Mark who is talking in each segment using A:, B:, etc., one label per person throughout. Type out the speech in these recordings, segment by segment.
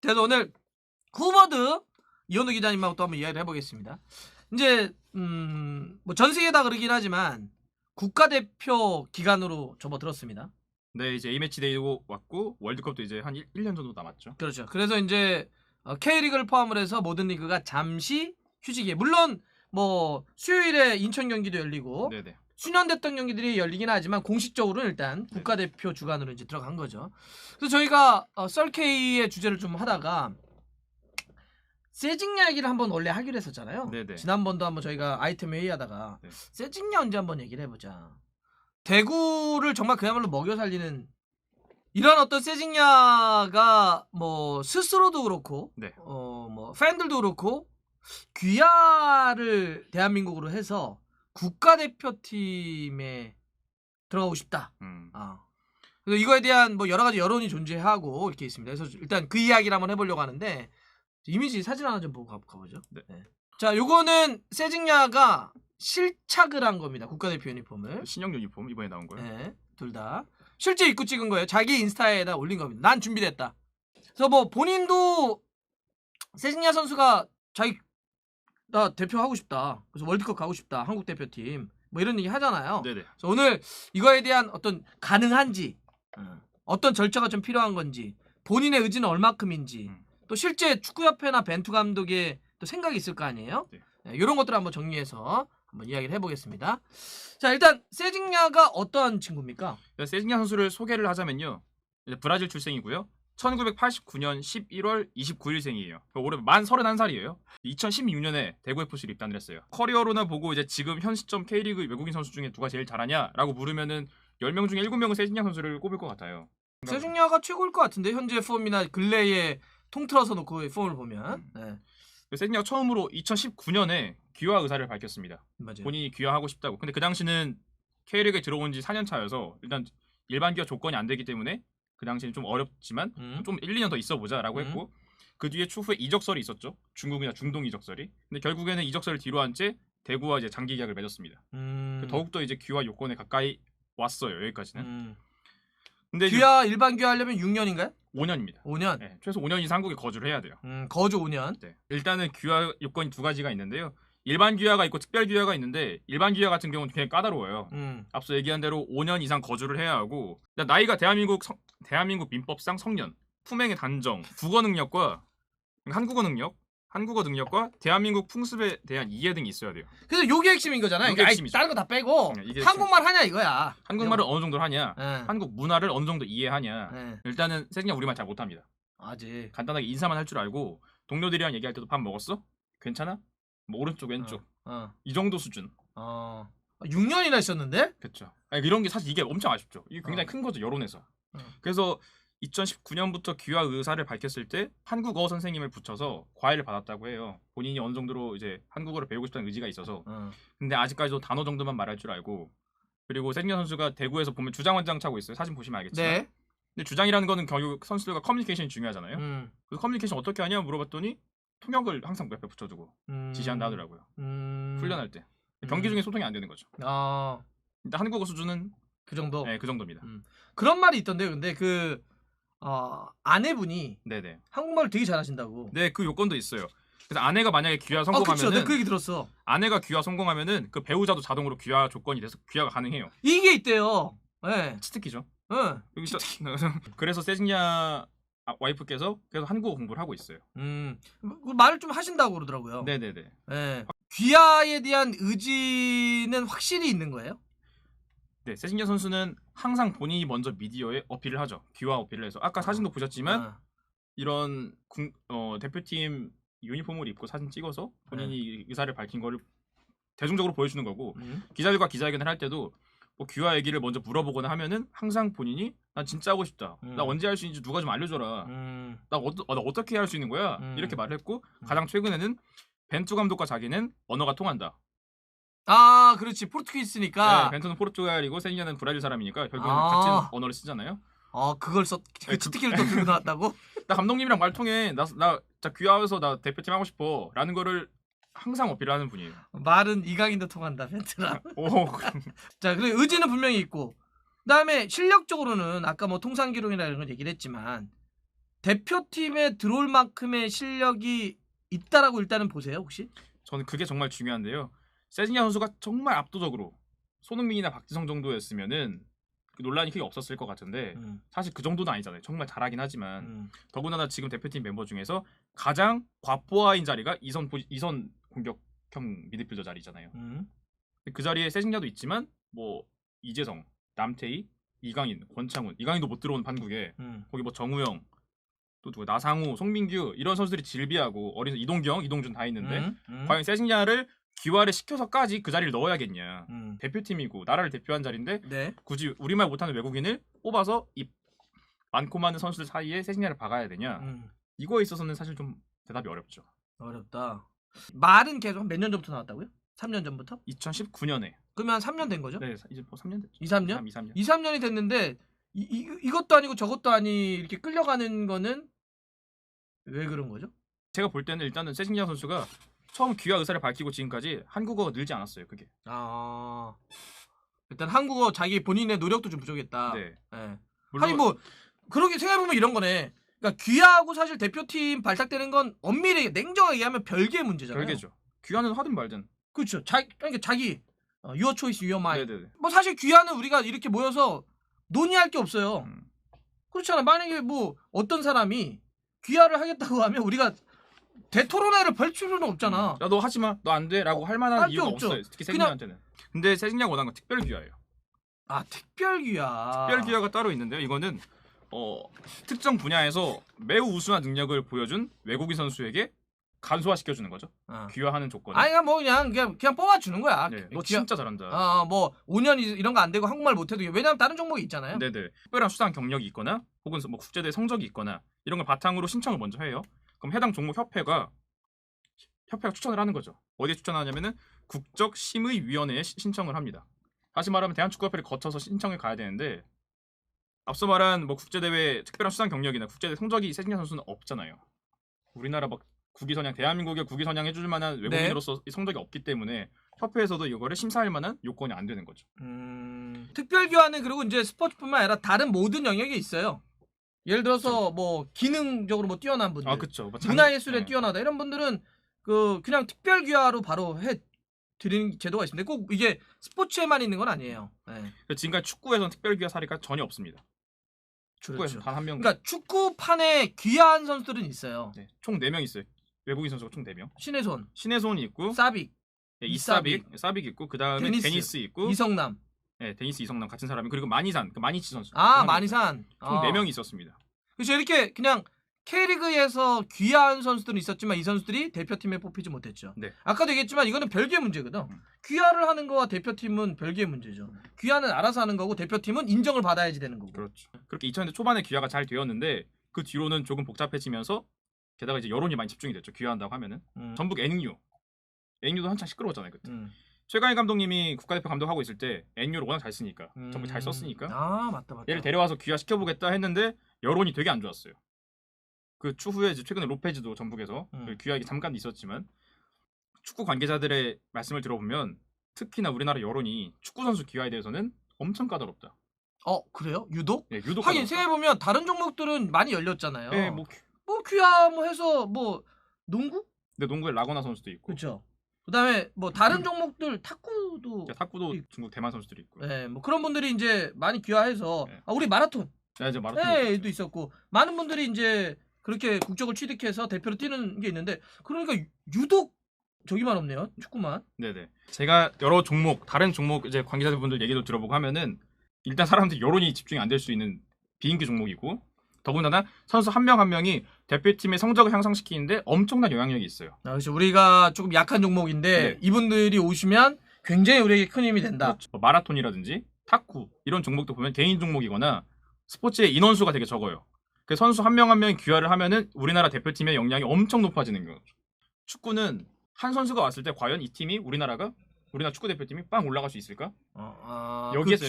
A: 그래서 오늘 후버드 이현우 기자님하고 또 한번 이야기를 해보겠습니다. 이제 뭐 전 세계 다 그러긴 하지만 국가대표 기간으로 접어들었습니다.
B: 네, 이제 A매치 데이도 왔고 월드컵도 이제 한 1년 정도 남았죠.
A: 그렇죠. 그래서 이제 K리그를 포함을 해서 모든 리그가 잠시 휴식이에요. 물론 뭐 수요일에 인천 경기도 열리고
B: 네네.
A: 수년됐던 경기들이 열리긴 하지만 공식적으로는 일단 국가대표 주간으로 이제 들어간 거죠. 그래서 저희가 썰K의 주제를 좀 하다가 세징야 얘기를 한번 원래 하기로 했었잖아요.
B: 네네.
A: 지난번도 한번 저희가 아이템 회의하다가
B: 네.
A: 세징야 언제 한번 얘기를 해보자. 대구를 정말 그야말로 먹여 살리는 이런 어떤 세징야가 뭐 스스로도 그렇고
B: 네.
A: 뭐 팬들도 그렇고 귀화를 대한민국으로 해서 국가대표팀에 들어가고 싶다. 그래서 이거에 대한 뭐 여러 가지 여론이 존재하고 이렇게 있습니다. 그래서 일단 그 이야기를 한번 해보려고 하는데 이미지 사진 하나 좀 보고 가보죠.
B: 네.
A: 네. 자, 요거는 세징야가 실착을 한 겁니다. 국가대표 유니폼을.
B: 신형 유니폼 이번에 나온 거예요.
A: 네, 둘 다. 실제 입고 찍은 거예요. 자기 인스타에다 올린 겁니다. 난 준비됐다. 그래서 뭐 본인도 세징야 선수가 나 대표 하고 싶다. 그래서 월드컵 가고 싶다. 한국 대표팀. 뭐 이런 얘기 하잖아요.
B: 네네.
A: 그래서 오늘 이거에 대한 어떤 가능한지, 어떤 절차가 좀 필요한 건지, 본인의 의지는 얼마큼인지, 또 실제 축구협회나 벤투 감독의 또 생각이 있을 거 아니에요?
B: 네.
A: 이런 것들을 한번 정리해서 한번 이야기를 해보겠습니다. 자, 일단 세징야가 어떠한 친구입니까?
B: 세징야 선수를 소개를 하자면요. 브라질 출생이고요. 1989년 11월 29일생이에요. 올해 만 31살이에요. 2016년에 대구 FC로 입단을 했어요. 커리어로나 보고 이제 지금 현 시점 K리그 외국인 선수 중에 누가 제일 잘하냐라고 물으면은 10명 중에 7명은 세징야 선수를 꼽을 것 같아요.
A: 세징야가 최고일 것 같은데 현재 폼이나 근래에 통틀어서 놓고 폼을 보면. 네.
B: 세징야가 처음으로 2019년에 귀화 의사를 밝혔습니다.
A: 맞아요.
B: 본인이 귀화하고 싶다고. 근데 그 당시는 K리그에 들어온 지 4년 차여서 일단 일반 귀화 조건이 안 되기 때문에 그 당시는 좀 어렵지만 좀 1, 2년 더 있어보자라고 했고 그 뒤에 추후에 이적설이 있었죠. 중국이나 중동 이적설이. 근데 결국에는 이적설을 뒤로 한 채 대구와 이제 장기 계약을 맺었습니다. 더욱더 이제 귀화 요건에 가까이 왔어요. 여기까지는. 근데
A: 귀화 일반 귀화하려면 6년인가요?
B: 5년입니다.
A: 5년.
B: 네, 최소 5년 이상 한국에 거주를 해야 돼요.
A: 거주 5년.
B: 네. 일단은 귀화 요건이 두 가지가 있는데요. 일반 귀화가 있고 특별 귀화가 있는데 일반 귀화 같은 경우는 굉장히 까다로워요. 앞서 얘기한 대로 5년 이상 거주를 해야 하고 나이가 대한민국 민법상 성년, 품행의 단정, 국어 능력과 한국어 능력과 대한민국 풍습에 대한 이해 등이 있어야 돼요.
A: 그래서 요게 핵심인 거잖아요.
B: 요게 핵심이죠.
A: 다른 거 다 빼고
B: 이게
A: 한국말 하냐 이거야.
B: 한국말을 어느 정도 하냐,
A: 네.
B: 한국 문화를 어느 정도 이해하냐.
A: 네.
B: 일단은 세징야 우리말 잘 못합니다.
A: 아직
B: 간단하게 인사만 할 줄 알고 동료들이랑 얘기할 때도 밥 먹었어? 괜찮아? 뭐 오른쪽 왼쪽 이 정도 수준.
A: 6년이나 있었는데?
B: 그렇죠. 이런 게 사실 이게 엄청 아쉽죠. 이게 굉장히 큰 거죠 여론에서. 그래서 2019년부터 귀화 의사를 밝혔을 때 한국어 선생님을 붙여서 과외를 받았다고 해요. 본인이 어느 정도로 이제 한국어를 배우고 싶다는 의지가 있어서. 근데 아직까지도 단어 정도만 말할 줄 알고. 그리고 세징야 선수가 대구에서 보면 주장원장 차고 있어요. 사진 보시면 알겠지만.
A: 네.
B: 근데 주장이라는 거는 결국 선수들과 커뮤니케이션이 중요하잖아요. 그래서 커뮤니케이션 어떻게 하냐 물어봤더니 통역을 항상 옆에 붙여두고 지시한다 하더라고요. 훈련할 때. 경기 중에 소통이 안 되는 거죠. 일단 한국어 수준은
A: 그 정도?
B: 네, 그 정도입니다.
A: 그런 말이 있던데요. 근데 그 아내분이
B: 네네.
A: 한국말을 되게 잘하신다고.
B: 네, 그 요건도 있어요. 그래서 아내가 만약에 귀화
A: 그쵸.
B: 성공하면은
A: 내가 그 얘기 들었어.
B: 아내가 귀화 성공하면은 그 배우자도 자동으로 귀화 조건이 돼서 귀화가 가능해요.
A: 이게 있대요. 네.
B: 치트키죠.
A: 응.
B: 여기서 그래서 세징야 와이프께서 계속 한국어 공부를 하고 있어요.
A: 말을 좀 하신다고 그러더라고요.
B: 네네네.
A: 네. 귀화에 대한 의지는 확실히 있는 거예요?
B: 네, 세징야 선수는 항상 본인이 먼저 미디어에 어필을 하죠. 귀화 어필을 해서. 아까 사진도 보셨지만 이런 대표팀 유니폼을 입고 사진 찍어서 본인이 의사를 밝힌 거를 대중적으로 보여주는 거고 기자들과 기자회견을 할 때도 뭐 귀화 얘기를 먼저 물어보거나 하면은 항상 본인이 난 진짜 하고 싶다. 나 언제 할 수 있는지 누가 좀 알려줘라. 나 어떻게 할 수 있는 거야? 이렇게 말을 했고 가장 최근에는 벤투 감독과 자기는 언어가 통한다.
A: 그렇지. 포르투기스니까.
B: 네, 벤투는 포르투갈이고 세징야는 브라질 사람이니까 결국은 같은 언어를 쓰잖아요.
A: 그걸 그 치트키를 또 들고 나왔다고?
B: 나 감독님이랑 말 통해. 나 진짜 귀화해서 나 대표팀 하고 싶어. 라는 거를 항상 어필하는 분이에요.
A: 말은 이강인도 통한다, 벤트랑.
B: 오.
A: 자, 그리고 의지는 분명히 있고, 그다음에 실력적으로는 아까 뭐 통산 기록이나 이런 걸 얘기를 했지만 대표팀에 들어올 만큼의 실력이 있다라고 일단은 보세요 혹시?
B: 저는 그게 정말 중요한데요. 세징야 선수가 정말 압도적으로 손흥민이나 박지성 정도였으면은 그 논란이 크게 없었을 것 같은데 사실 그 정도는 아니잖아요. 정말 잘하긴 하지만 더군다나 지금 대표팀 멤버 중에서 가장 과포화인 자리가 이선 공격형 미드필더 자리잖아요. 그 자리에 세징야도 있지만 뭐 이재성, 남태희, 이강인, 권창훈, 이강인도 못 들어오는 판국에 거기 뭐 정우영, 또 누구 나상우, 송민규 이런 선수들이 질비하고 어린 이동경, 이동준 다 있는데 과연 세징야를 귀화를 시켜서까지 그 자리를 넣어야겠냐. 대표팀이고 나라를 대표한 자리인데
A: 네.
B: 굳이 우리말 못하는 외국인을 뽑아서 이 많고 많은 선수들 사이에 세징야를 박아야 되냐. 이거에 있어서는 사실 좀 대답이 어렵죠.
A: 어렵다. 말은 계속 몇 년 전부터 나왔다고요? 3년 전부터?
B: 2019년에.
A: 그러면 한 3년 된 거죠?
B: 네, 이제 뭐 3년 됐죠.
A: 2, 3년?
B: 2, 3년.
A: 2, 3년이 됐는데 이것도 아니고 저것도 아니 이렇게 끌려가는 거는 왜 그런 거죠?
B: 제가 볼 때는 일단은 세징야 선수가 처음 귀화 의사를 밝히고 지금까지 한국어가 늘지 않았어요. 그게.
A: 아 일단 한국어 자기 본인의 노력도 좀 부족했다.
B: 네.
A: 네.
B: 물론
A: 아니 뭐 그러게 생각해보면 이런 거네. 그러니까 귀하고 사실 대표팀 발탁되는 건 엄밀히 냉정하게 얘기하면 별개의 문제잖아요.
B: 별개죠. 귀화는 하든 말든.
A: 그렇죠. 그러니까 자기 your choice, your mind.
B: 네네네.
A: 뭐 사실 귀하는 우리가 이렇게 모여서 논의할 게 없어요. 그렇잖아. 만약에 뭐 어떤 사람이 귀하를 하겠다고 하면 우리가 대토론회를 펼칠 수는 없잖아.
B: 야, 너 하지 마. 너 안 돼라고 할 만한
A: 할 게
B: 이유가
A: 없죠.
B: 없어요. 특히 세징야한테는. 근데 세징야가 원하는 건 특별 귀화예요.
A: 아 특별 귀하.
B: 특별 귀화가 따로 있는데요. 이거는 특정 분야에서 매우 우수한 능력을 보여준 외국인 선수에게 간소화시켜주는 거죠. 귀화하는 조건.
A: 아니 뭐 그냥 뽑아주는 거야.
B: 네, 너 진짜 잘한다.
A: 뭐 5년 이런 거 안 되고 한국말 못해도 왜냐면 다른 종목이 있잖아요.
B: 네네. 특별한 수상 경력이 있거나 혹은 뭐 국제대회 성적이 있거나 이런 걸 바탕으로 신청을 먼저 해요. 그럼 해당 종목 협회가 추천을 하는 거죠. 어디에 추천하냐면은 국적심의위원회에 신청을 합니다. 다시 말하면 대한축구협회를 거쳐서 신청을 가야 되는데 앞서 말한 뭐 국제대회 특별한 수상 경력이나 국제대회 성적이 세징야 선수는 없잖아요. 우리나라 막 국위선양 대한민국에 국위선양 해줄 만한 외국인으로서 성적이 없기 때문에 협회에서도 이거를 심사할 만한 요건이 안 되는 거죠.
A: 특별 교환은 그리고 이제 스포츠뿐만 아니라 다른 모든 영역에 있어요. 예를 들어서 뭐 기능적으로 뭐 뛰어난 분들,
B: 그렇죠.
A: 문화예술에 뛰어나다 이런 분들은 그냥 특별 귀화로 바로 해 드리는 제도가 있습니다. 꼭 이게 스포츠에만 있는 건 아니에요. 네.
B: 지금까지 축구에서는 특별 귀화 사례가 전혀 없습니다. 축구에서
A: 그렇죠.
B: 단 한 명.
A: 그러니까 축구판에 귀화한 선수들은 있어요.
B: 네, 총 4명 있어요. 외국인 선수가 총 4명.
A: 신혜손
B: 있고
A: 사빅,
B: 네, 사빅 있고 그다음에 데니스 있고
A: 이성남.
B: 네, 데니스 이성남 같은 사람이 그리고 마니치 선수.
A: 마니산.
B: 총 4명이 있었습니다.
A: 그래서 이렇게 그냥 K리그에서 귀화한 선수들은 있었지만 이 선수들이 대표팀에 뽑히지 못했죠.
B: 네.
A: 아까도 얘기했지만 이거는 별개의 문제거든. 귀화를 하는 거와 대표팀은 별개의 문제죠. 귀화는 알아서 하는 거고 대표팀은 인정을 받아야지 되는 거고.
B: 그렇죠. 그렇게 2000년대 초반에 귀화가 잘 되었는데 그 뒤로는 조금 복잡해지면서 게다가 이제 여론이 많이 집중이 됐죠. 귀화한다고 하면은 전북 N유도 한창 시끄러웠잖아요 그때. 최강희 감독님이 국가대표 감독하고 있을 때 N유를 워낙 잘 쓰니까 전북 잘 썼으니까
A: 맞다.
B: 얘를 데려와서 귀화시켜보겠다 했는데 여론이 되게 안 좋았어요. 그 추후에 이제 최근에 로페즈도 전북에서 귀화가 잠깐 있었지만 축구 관계자들의 말씀을 들어보면 특히나 우리나라 여론이 축구 선수 귀화에 대해서는 엄청 까다롭다.
A: 그래요? 유독?
B: 네, 유독.
A: 하긴 생각해보면 다른 종목들은 많이 열렸잖아요.
B: 네, 뭐
A: 귀화 뭐 해서 뭐 농구?
B: 네, 농구에 라거나 선수도 있고.
A: 그렇죠. 그다음에 뭐 다른 종목들 탁구도
B: 중국 대만 선수들이 있고.
A: 네, 뭐 그런 분들이 이제 많이 귀화해서
B: 네.
A: 우리 마라톤.
B: 네, 이제
A: 도 있었고 많은 분들이 이제 그렇게 국적을 취득해서 대표로 뛰는 게 있는데 그러니까 유독 저기만 없네요. 축구만.
B: 네네. 제가 여러 종목 다른 종목 이제 관계자분들 얘기도 들어보고 하면은 일단 사람들이 여론이 집중이 안 될 수 있는 비인기 종목이고 더군다나 선수 한 명 한 명이 대표팀의 성적을 향상시키는데 엄청난 영향력이 있어요.
A: 그렇죠. 우리가 조금 약한 종목인데
B: 네.
A: 이분들이 오시면 굉장히 우리에게 큰 힘이 된다.
B: 그렇죠. 마라톤이라든지 탁구 이런 종목도 보면 개인 종목이거나 스포츠의 인원수가 되게 적어요. 그 선수 한 명 한 명이 귀화를 하면은 우리나라 대표팀의 역량이 엄청 높아지는 거죠. 축구는 한 선수가 왔을 때 과연 이 팀이 우리나라 축구 대표팀이 빵 올라갈 수 있을까? 여기에서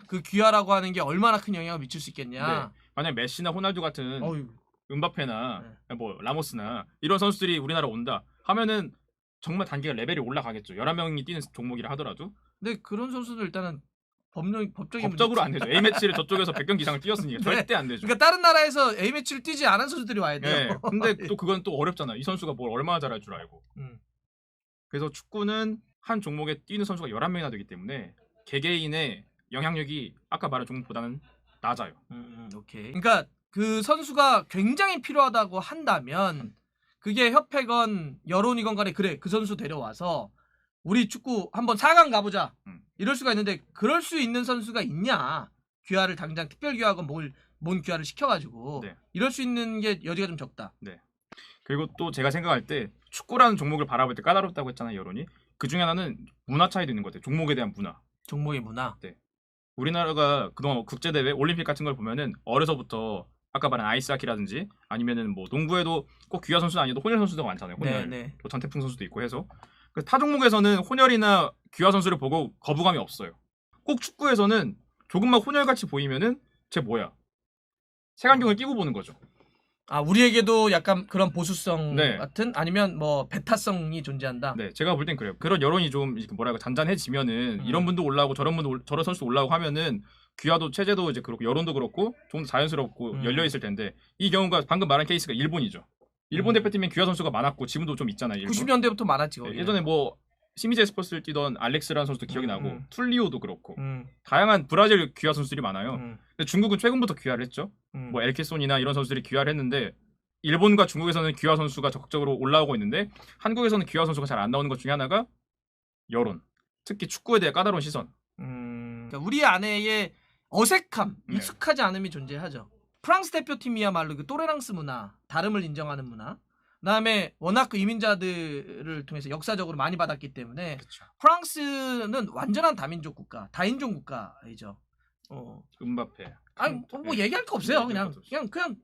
A: 그 귀화라고 하는 게 얼마나 큰 영향을 미칠 수 있겠냐?
B: 네. 만약 메시나 호날두 같은 은바페나 뭐 라모스나 이런 선수들이 우리나라 온다 하면은 정말 단계가 레벨이 올라가겠죠. 11명이 뛰는 종목이라 하더라도.
A: 근데 그런 선수들 일단은 법적인
B: 법적으로 안 되죠. A 매치를 저쪽에서 100경기 이상을 뛰었으니까
A: 네.
B: 절대 안 되죠.
A: 그러니까 다른 나라에서 A 매치를 뛰지 않은 선수들이 와야 돼요.
B: 네. 근데 또 그건 또 어렵잖아. 이 선수가 뭘 얼마나 잘할 줄 알고. 그래서 축구는 한 종목에 뛰는 선수가 11명이나 되기 때문에 개개인의 영향력이 아까 말한 종목보다는 낮아요.
A: 오케이. 그러니까 그 선수가 굉장히 필요하다고 한다면 그게 협회건 여론이건 간에 그래 그 선수 데려와서 우리 축구 한번 4강 가보자 이럴 수가 있는데 그럴 수 있는 선수가 있냐. 귀화를 당장 특별 귀화건 뭔 귀화를 시켜가지고
B: 네.
A: 이럴 수 있는 게 여지가 좀 적다.
B: 네. 그리고 또 제가 생각할 때 축구라는 종목을 바라볼 때 까다롭다고 했잖아요. 여론이. 그 중에 하나는 문화 차이도 있는 것 같아요. 종목에 대한 문화.
A: 종목의 문화.
B: 네. 우리나라가 그동안 국제대회 올림픽 같은 걸 보면은 어려서부터 아까 말한 아이스하키라든지 아니면은 뭐 농구에도 꼭 귀화 선수는 아니어도 혼혈 선수도 많잖아요. 혼혈.
A: 네.
B: 또 전태풍 선수도 있고 해서 그래서 타 종목에서는 혼혈이나 귀화 선수를 보고 거부감이 없어요. 꼭 축구에서는 조금만 혼혈같이 보이면은 쟤 뭐야? 색안경을 끼고 보는 거죠.
A: 아 우리에게도 약간 그런 보수성
B: 네.
A: 같은 아니면 뭐 배타성이 존재한다.
B: 네, 제가 볼 땐 그래요. 그런 여론이 좀 이렇게 뭐랄까 잔잔해지면은 이런 분도 올라오고 저런 선수 올라오고 하면은 귀화도 체제도 이제 그렇고 여론도 그렇고 좀 더 자연스럽고 열려 있을 텐데 이 경우가 방금 말한 케이스가 일본이죠. 일본 대표팀엔 귀화 선수가 많았고 지금도 좀 있잖아요. 일본.
A: 90년대부터 많았지.
B: 네,
A: 거기는.
B: 예전에 뭐 시미제 스포츠를 뛰던 알렉스라는 선수도 기억이 나고 툴리오도 그렇고
A: 음.
B: 다양한 브라질 귀화 선수들이 많아요.
A: 음.
B: 근데 중국은 최근부터 귀화를 했죠. 뭐 엘케손이나 이런 선수들이 귀화를 했는데 일본과 중국에서는 귀화 선수가 적극적으로 올라오고 있는데 한국에서는 귀화 선수가 잘 안 나오는 것 중에 하나가 여론. 특히 축구에 대해 까다로운 시선.
A: 그러니까 우리 안에의 어색함,
B: 네.
A: 익숙하지 않음이 존재하죠. 프랑스 대표팀이야말로 그 또레랑스 문화, 다름을 인정하는 문화. 그다음에 워낙 그 이민자들을 통해서 역사적으로 많이 받았기 때문에
B: 그렇죠.
A: 프랑스는 완전한 다민족 국가, 다인종 국가이죠.
B: 음바페.
A: 아니 뭐 얘기할 거 없어요. 그냥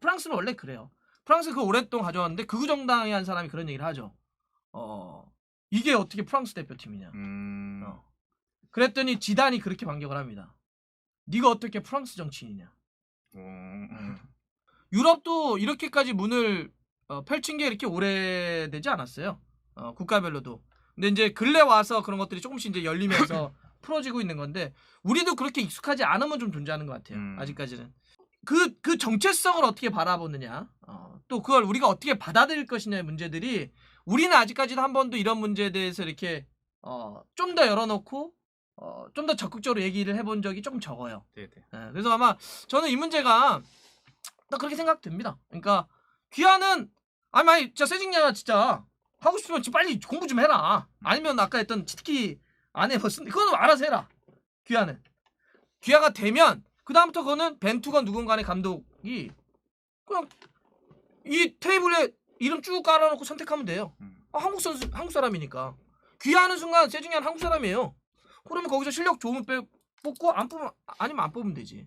A: 프랑스는 원래 그래요. 프랑스 그 오랫동안 가져왔는데 극우 정당이 한 사람이 그런 얘기를 하죠. 이게 어떻게 프랑스 대표팀이냐. 그랬더니 지단이 그렇게 반격을 합니다. 네가 어떻게 프랑스 정치인이냐. 유럽도 이렇게까지 문을 펼친 게 이렇게 오래되지 않았어요. 국가별로도. 근데 이제 근래 와서 그런 것들이 조금씩 이제 열리면서 풀어지고 있는 건데 우리도 그렇게 익숙하지 않으면 좀 존재하는 것 같아요. 아직까지는. 그 정체성을 어떻게 바라보느냐, 또 그걸 우리가 어떻게 받아들일 것이냐의 문제들이 우리는 아직까지도 한 번도 이런 문제에 대해서 이렇게 좀 더 열어놓고 좀 더 적극적으로 얘기를 해본 적이 조금 적어요.
B: 네.
A: 그래서 아마 저는 이 문제가 딱 그렇게 생각됩니다. 그러니까 귀하는 아니 진짜 세징야가 진짜 하고 싶으면 빨리 공부 좀 해라. 아니면 아까 했던 치트키 안 해 무슨 그건 알아서 해라. 귀하는 귀하가 되면 그 다음부터 그거는 벤투건 누군가의 감독이 그냥 이 테이블에 이름 쭉 깔아놓고 선택하면 돼요. 한국 사람이니까 귀하는 순간 세징야는 한국 사람이에요. 그러면 거기서 실력 좋으면 뽑고 안 뽑으면 아니면 안 뽑으면 되지.